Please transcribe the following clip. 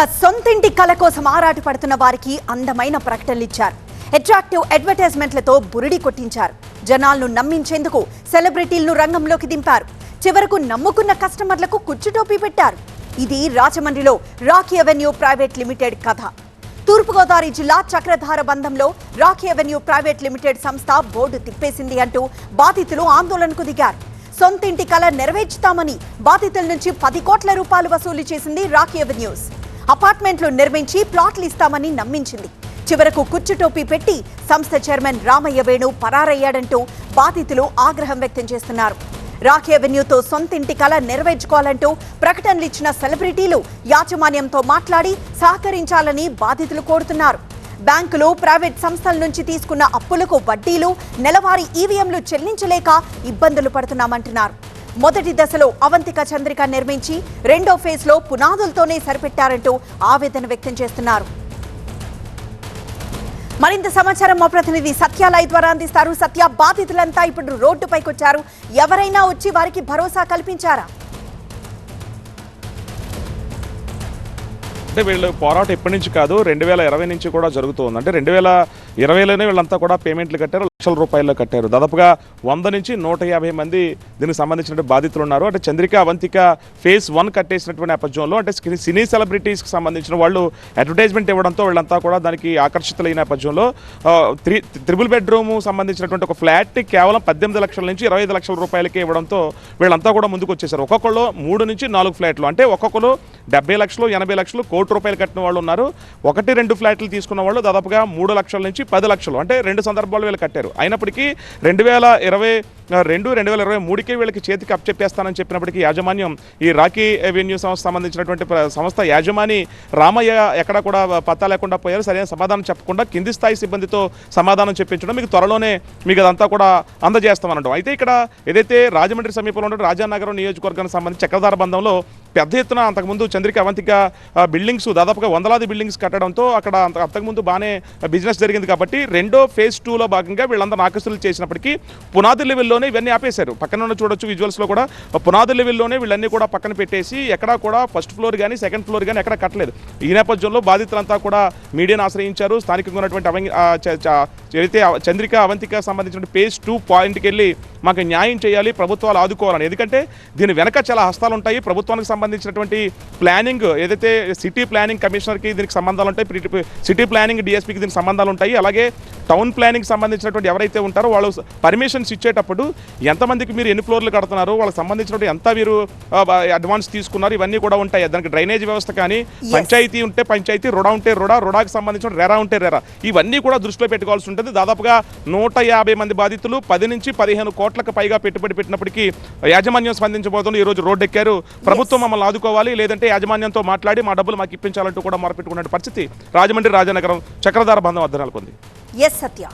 సొంతింటి కల కోసం ఆరాటపడుతున్న వారికి అందమైన ప్రకటనలు ఇచ్చారు. అట్రాక్టివ్ అడ్వర్టైజ్మెంట్లతో బురిడి కొట్టించారు. జనాలను నమ్మించేందుకు సెలబ్రిటీలను రంగంలోకి దింపారు. చివరకు నమ్ముకున్న కస్టమర్లకు కుచ్చుటోపీ పెట్టారు. ఇది రాజమండ్రిలో రాకీ అవెన్యూ ప్రైవేట్ లిమిటెడ్ కథ. తూర్పుగోదావరి జిల్లా చక్రధార బంధంలో రాకీ అవెన్యూ ప్రైవేట్ లిమిటెడ్ సంస్థ బోర్డు తిప్పేసింది అంటూ బాధితులు ఆందోళనకు దిగారు. సొంతింటి కల నెరవేర్చుతామని బాధితుల నుంచి 10 కోట్ల రూపాయలు వసూలు చేసింది రాకీ అవెన్యూస్. అపార్ట్మెంట్లు నిర్మించి ప్లాట్లు ఇస్తామని నమ్మించింది. చివరకు కుచ్చుటోపీ పెట్టి సంస్థ చైర్మన్ రామయ్య వేణు పరారయ్యాడంటూ బాధితులు ఆగ్రహం వ్యక్తం చేస్తున్నారు. రాకీ అవెన్యూతో సొంతింటి కల నెరవేర్చుకోవాలంటూ ప్రకటనలు ఇచ్చిన సెలబ్రిటీలు యాజమాన్యంతో మాట్లాడి సహకరించాలని బాధితులు కోరుతున్నారు. బ్యాంకులు, ప్రైవేట్ సంస్థల నుంచి తీసుకున్న అప్పులకు వడ్డీలు, నెలవారీ ఈవీఎంలు చెల్లించలేక ఇబ్బందులు పడుతున్నామంటున్నారు. మొదటి దశలో అవంతిక చంద్రిక నిర్మించి రెండో ఫేజ్లో పునాదులతోనే సరిపెట్టారంటూ ఆవేదన వ్యక్తం చేస్తున్నారు. మరింత సమాచారం మా ప్రతినిధి సత్య లైవ్ ద్వారా అందిస్తారు. సత్య, బాధితులంతా ఇప్పుడు రోడ్డుపైకి వచ్చారు. ఎవరైనా వచ్చి వారికి భరోసా కల్పించారా? అంటే వీళ్ళు పోరాటం ఎప్పటి నుంచి కాదు, 2020 నుంచి కూడా జరుగుతుంది. అంటే 2020లోనే వీళ్ళంతా కూడా పేమెంట్లు కట్టారు, లక్షల రూపాయల్లో కట్టారు. దాదాపుగా 100 నుంచి 150 మంది దీనికి సంబంధించిన బాధితులు ఉన్నారు. అంటే చంద్రిక, అవంతిక ఫేజ్ 1 కట్టేసినటువంటి నేపథ్యంలో అంటే సినీ సెలబ్రిటీస్కి సంబంధించిన వాళ్ళు అడ్వర్టైజ్మెంట్ ఇవ్వడంతో వీళ్ళంతా కూడా దానికి ఆకర్షితులైన నేపథ్యంలో 3 బెడ్రూమ్ సంబంధించినటువంటి ఒక ఫ్లాట్ కేవలం 18 లక్షల నుంచి 25 లక్షల రూపాయలకే ఇవ్వడంతో వీళ్ళంతా కూడా ముందుకు వచ్చేసారు. ఒక్కొక్కళ్ళు 3 నుంచి 4 ఫ్లాట్లు, అంటే ఒక్కొక్కరు 70 లక్షలు, 80 లక్షలు, కోటి రూపాయలు కట్టిన వాళ్ళు ఉన్నారు. 1-2 ఫ్లాట్లు తీసుకున్న వాళ్ళు దాదాపుగా 3 లక్షల నుంచి 10 లక్షలు, అంటే 2 సందర్భాలు వీళ్ళు కట్టారు. అయినప్పటికీ 2023కే వీళ్ళకి చేతికి అప్పచెప్పేస్తానని చెప్పినప్పటికీ యాజమాన్యం, ఈ రాకీ అవెన్యూ సంస్థ సంబంధించినటువంటి సంస్థ యాజమాని రామయ్య ఎక్కడ కూడా పత్తా లేకుండా పోయారు. సరైన సమాధానం చెప్పకుండా కింది స్థాయి సిబ్బందితో సమాధానం చెప్పించడం, మీకు త్వరలోనే మీకు అదంతా కూడా అందజేస్తామనడం. అయితే ఇక్కడ ఏదైతే రాజమండ్రి సమీపంలో ఉన్న రాజానగరం నియోజకవర్గానికి సంబంధించి చక్రధార బంధంలో పెద్ద ఎత్తున అంతకుముందు చంద్రిక, అవంతిక బిల్డింగ్స్ దాదాపుగా 100లాది బిల్డింగ్స్ కట్టడంతో అక్కడ అంతకుముందు బాగానే బిజినెస్ జరిగింది. కాబట్టి రెండో ఫేజ్ 2లో భాగంగా వీళ్ళందరూ నాకసులు చేసినప్పటికీ పునాది లెవెల్లోనే ఇవన్నీ ఆపేశారు. పక్కన ఉన్న చూడొచ్చు విజువల్స్లో కూడా పునాది లెవెల్లోనే వీళ్ళన్నీ కూడా పక్కన పెట్టేసి ఎక్కడా కూడా ఫస్ట్ ఫ్లోర్ కానీ సెకండ్ ఫ్లోర్ కానీ ఎక్కడ కట్టలేదు. ఈ నేపథ్యంలో బాధితులంతా కూడా మీడియాను ఆశ్రయించారు. స్థానికంగా ఉన్నటువంటి ఏదైతే చంద్రిక, అవంతిక సంబంధించిన ఫేజ్ 2 పాయింట్కి వెళ్ళి మాకు న్యాయం చేయాలి, ప్రభుత్వాలు ఆదుకోవాలని. ఎందుకంటే దీని వెనక చాలా హస్తాలు ఉంటాయి. ప్రభుత్వానికి సంబంధించినటువంటి ప్లానింగ్ ఏదైతే సిటీ ప్లానింగ్ కమిషనర్కి దీనికి సంబంధాలు ఉంటాయి, సిటీ ప్లానింగ్ డిఎస్పీకి దీనికి సంబంధాలు ఉంటాయి. అలాగే టౌన్ ప్లానింగ్ సంబంధించినటువంటి ఎవరైతే ఉంటారో వాళ్ళు పర్మిషన్స్ ఇచ్చేటప్పుడు ఎంతమందికి మీరు ఎన్ని ఫ్లోర్లు కడుతున్నారు, వాళ్ళకి సంబంధించినటువంటి ఎంత మీరు అడ్వాన్స్ తీసుకున్నారు, ఇవన్నీ కూడా ఉంటాయి. దానికి డ్రైనేజ్ వ్యవస్థ కానీ, పంచాయతీ ఉంటే పంచాయతీ, రుడా ఉంటే రుడాకి సంబంధించిన రెరా ఉంటే రెరా, ఇవన్నీ కూడా దృష్టిలో పెట్టుకోవాల్సి ఉంటుంది. దాదాపుగా 150 మంది బాధితులు 10 నుంచి 15 కోట్లకు పైగా పెట్టుబడి పెట్టినప్పటికీ యాజమాన్యం స్పందించబోతుంది. ఈరోజు రోడ్డు ఎక్కారు. ప్రభుత్వం మమ్మల్ని ఆదుకోవాలి, లేదంటే యాజమాన్యంతో మాట్లాడి మా డబ్బులు మాకు ఇప్పించాలంటూ కూడా మొరపెట్టుకున్న పరిస్థితి రాజమండ్రి రాజానగరం చక్రధార బంధం వద్ద నెలకొంది. సత్య.